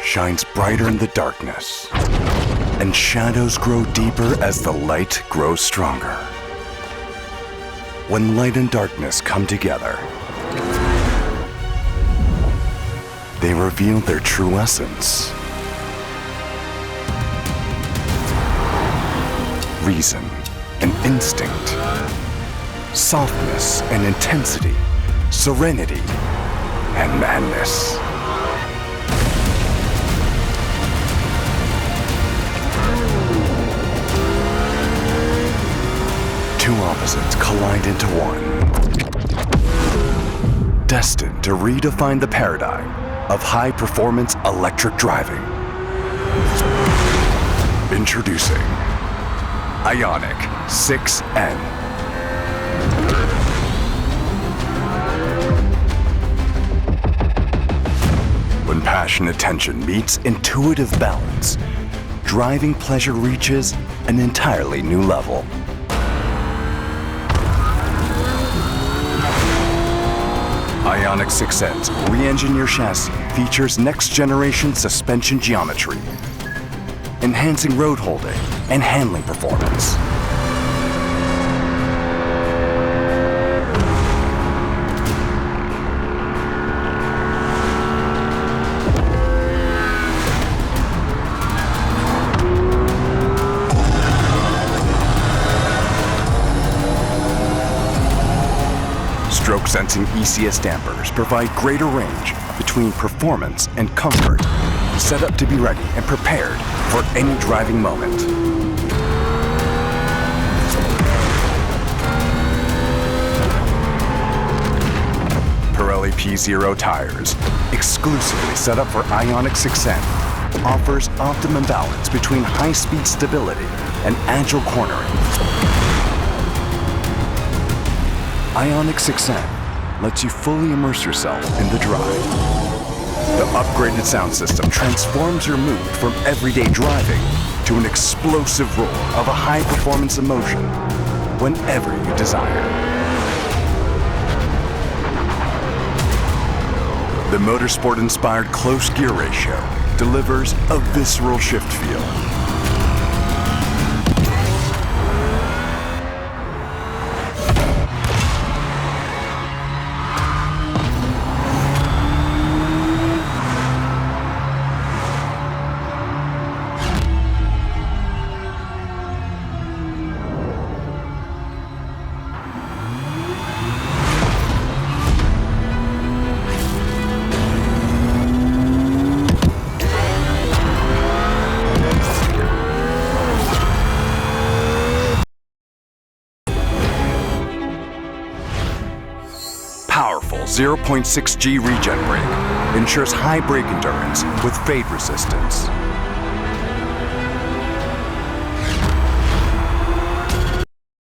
shines brighter in the darkness, and shadows grow deeper as the light grows stronger. When light and darkness come together, they reveal their true essence. Reason and instinct, softness and intensity, serenity and madness. Two opposites collide into one, destined to redefine the paradigm of high-performance electric driving. Introducing IONIQ 6N. When passionate tension meets intuitive balance, driving pleasure reaches an entirely new level. IONIQ 6N's re-engineered chassis features next-generation suspension geometry, enhancing road holding and handling performance. Stroke-sensing ECS dampers provide greater range between performance and comfort, set up to be ready and prepared for any driving moment. Pirelli P0 tires, exclusively set up for IONIQ 6N, offers optimum balance between high-speed stability and agile cornering. IONIQ 6N lets you fully immerse yourself in the drive. The upgraded sound system transforms your mood from everyday driving to an explosive roar of a high-performance emotion whenever you desire. The motorsport-inspired close gear ratio delivers a visceral shift feel. Powerful 0.6G regen brake ensures high brake endurance with fade resistance.